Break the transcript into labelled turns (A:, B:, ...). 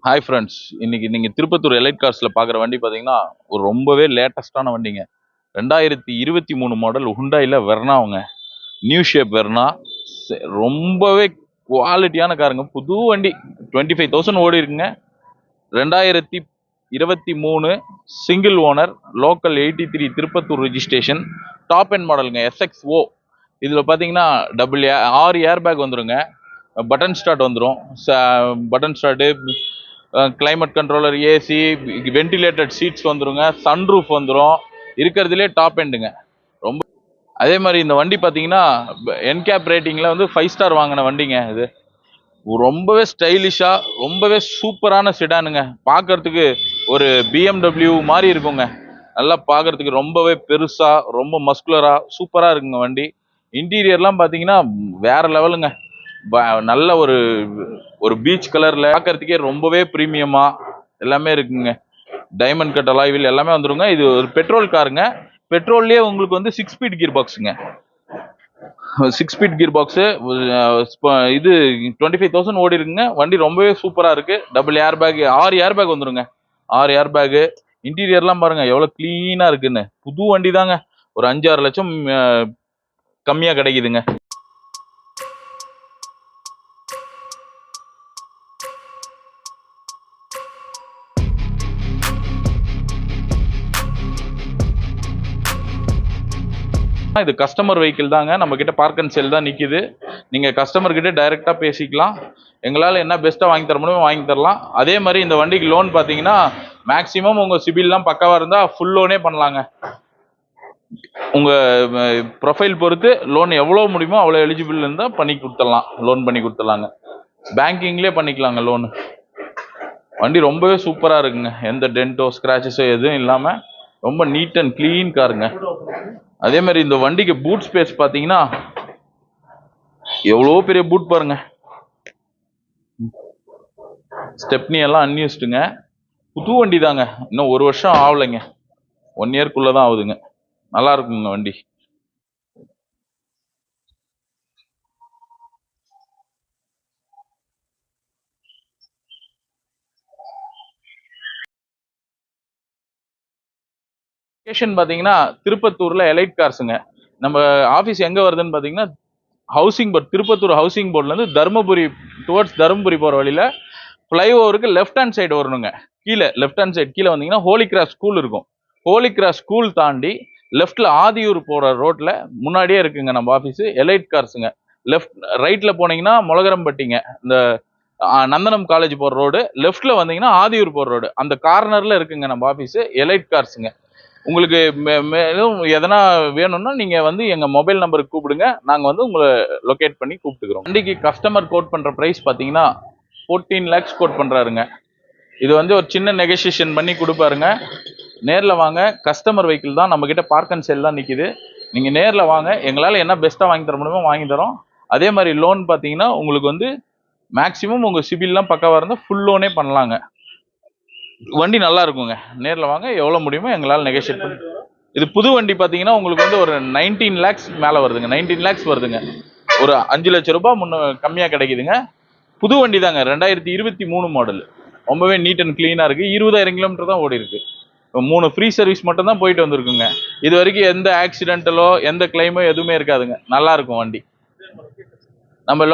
A: Hi friends, இன்னைக்கு நீங்கள் Tirupattur elite கார்ஸில் பார்க்குற வண்டி பார்த்தீங்கன்னா ஒரு ரொம்பவே லேட்டஸ்டான வண்டிங்க. 2023 மாடல் ஹுண்டாயில் வெர்னாவுங்க. நியூ ஷேப் வெர்னா, ரொம்பவே குவாலிட்டியான காருங்க. புது வண்டி 25,000 ஓடி இருக்குங்க. 2023 single owner, local 83 Tirupattur registration, top end மாடலுங்க. SXO. இதில் பார்த்தீங்கன்னா 6 ஏர் பேக் வந்துருங்க. பட்டன் ஸ்டார்ட் வந்துடும். Button start, climate controller, AC, ventilated seats வந்துருங்க. சன்ரூஃப் வந்துடும். இருக்கிறதுலே டாப் எண்டுங்க. ரொம்ப அதே மாதிரி இந்த வண்டி பார்த்தீங்கன்னா என்கேப் ரேட்டிங்கில் வந்து 5 ஸ்டார் வாங்கின வண்டிங்க. இது ரொம்பவே ஸ்டைலிஷாக, ரொம்பவே சூப்பரான செடானுங்க. பார்க்கறதுக்கு ஒரு BMW மாதிரி இருக்குங்க. நல்லா பார்க்கறதுக்கு ரொம்பவே பெருசாக, ரொம்ப மஸ்குலராக, சூப்பராக இருக்குங்க வண்டி. இன்டீரியர்லாம் பார்த்தீங்கன்னா வேற லெவலுங்க. நல்ல ஒரு பீச் கலர்ல பார்க்கறதுக்கே ரொம்பவே பிரீமியமா எல்லாமே இருக்குங்க. டைமண்ட் கட் அலாய் வீல் எல்லாமே வந்துருங்க. இது ஒரு பெட்ரோல் காருங்க. பெட்ரோல்லே உங்களுக்கு வந்து 6 ஸ்பீட் கியர் பாக்ஸுங்க. 6 ஸ்பீட் கியர் பாக்ஸு. இது 25,000 ஓடி இருக்குங்க. வண்டி ரொம்பவே சூப்பரா இருக்கு. Double air bag, 6 air bag வந்துருங்க. 6 ஏர் பேக். இன்டீரியர்லாம் பாருங்க எவ்வளவு கிளீனா இருக்குன்னு. புது வண்டி தாங்க. ஒரு 5-6 லட்சம் கம்மியா கிடைக்குதுங்க. இது கஸ்டமர் வெஹிக்கிள் தாங்க. நம்ம கிட்ட பார்க் அண்ட் சேல் தான் நிக்குது. நீங்க கஸ்டமர் கிட்ட டைரக்டா பேசிக்கலாம். எங்களால் என்ன பெஸ்ட்டாக வாங்கி தர முடியுமோ வாங்கி தரலாம். அதே மாதிரி இந்த வண்டிக்கு லோன் பார்த்தீங்கன்னா மேக்ஸிமம் உங்கள் சிபில்லாம் பக்காவாக இருந்தால் ஃபுல் லோனே பண்ணலாங்க. உங்கள் ப்ரொஃபைல் பொறுத்து லோன் எவ்வளோ முடியுமோ அவ்வளோ எலிஜிபிள் இருந்தால் பண்ணி கொடுத்துடலாம். லோன் பண்ணி கொடுத்துடலாங்க. பேங்கிங்லேயே பண்ணிக்கலாங்க லோனு. வண்டி ரொம்பவே சூப்பராக இருக்குங்க. எந்த டென்ட்டோ ஸ்க்ராச்சஸோ எதுவும் இல்லாமல் ரொம்ப நீட் அண்ட் க்ளீன் காருங்க. அதே மாதிரி இந்த வண்டிக்கு பூட் ஸ்பேஸ் பார்த்தீங்கன்னா எவ்வளோ பெரிய பூட் பாருங்க. ஸ்டெப்னி எல்லாம் அன்யூஸ்டுங்க. புது வண்டி தாங்க. இன்னும் 1 வருஷம் ஆகலைங்க. 1 இயர்க்குள்ள தான் ஆகுதுங்க. நல்லா இருக்குங்க வண்டி. லொகேஷன் பார்த்தீங்கன்னா திருப்பத்தூர்ல எலைட் கார்ஸுங்க. நம்ம ஆஃபீஸ் எங்க வருதுன்னு பார்த்தீங்கன்னா ஹவுசிங் போர்ட், திருப்பத்தூர் ஹவுசிங் போர்ட்லேருந்து தருமபுரி டுவர்ட்ஸ் தருமபுரி போகிற வழியில் ஃப்ளைஓவருக்கு லெஃப்ட் ஹேண்ட் சைடு வரணுங்க. கீழே லெஃப்ட் ஹேண்ட் சைடு கீழே வந்தீங்கன்னா ஹோலி கிராஸ் ஸ்கூல் இருக்கும். ஹோலி கிராஸ் ஸ்கூல் தாண்டி லெஃப்ட்ல ஆதியூர் போகிற ரோட்ல முன்னாடியே இருக்குங்க நம்ம ஆஃபீஸு. எலைட் கார்ஸுங்க. ரைட்ல போனீங்கன்னா மொலகரம்பட்டிங்க, இந்த நந்தனம் காலேஜ் போகிற ரோடு. லெஃப்ட்ல வந்தீங்கன்னா ஆதியூர் போகிற ரோடு. அந்த கார்னர்ல இருக்குங்க நம்ம ஆஃபீஸு எலைட் கார்ஸுங்க. உங்களுக்கு மேலும் எதனா வேணும்னா நீங்கள் வந்து எங்கள் மொபைல் நம்பருக்கு கூப்பிடுங்க. நாங்கள் வந்து உங்களை லொக்கேட் பண்ணி கூப்பிட்டுக்கிறோம். வண்டிக்கு கஸ்டமர் கோட் பண்ணுற ப்ரைஸ் பார்த்தீங்கன்னா 14 lakhs கோட் பண்ணுறாருங்க. இது வந்து ஒரு சின்ன நெகோசியேஷன் பண்ணி கொடுப்பாருங்க. நேரில் வாங்க. கஸ்டமர் வெஹிக்கிள் தான். நம்மக்கிட்ட பார்க் அண்ட் சேல் தான் நிற்கிது. நீங்கள் நேரில் வாங்க. எங்களால் என்ன பெஸ்ட்டாக வாங்கி தர முடியுமோ வாங்கி தரோம். அதே மாதிரி லோன் பார்த்தீங்கன்னா உங்களுக்கு வந்து மேக்ஸிமம் உங்கள் சிபில்லாம் பக்காவாக இருந்தால் ஃபுல் லோனே பண்ணலாங்க. வண்டி நல்லா இருக்குங்க. நேரில் வாங்க. எவ்வளோ முடியுமோ எங்களால் நெகோஷியேட் பண்ணி. இது புது வண்டி பார்த்தீங்கன்னா உங்களுக்கு வந்து ஒரு 19 lakhs மேலே வருதுங்க. 19 lakhs வருதுங்க. ஒரு 5 லட்சம் ரூபாய் கம்மியாக கிடைக்குதுங்க. புது வண்டி தாங்க. 2023 மாடல். ரொம்பவே நீட் அண்ட் கிளீனாக இருக்குது. 20,000 கிலோமீட்டர் தான் ஓடி இருக்கு. 3 ஃப்ரீ சர்வீஸ் மட்டும் தான் போயிட்டு வந்திருக்குங்க. இது வரைக்கும் எந்த ஆக்சிடென்டலோ எந்த கிளைமோ எதுவுமே இருக்காதுங்க. நல்லா இருக்கும் வண்டி. நம்ம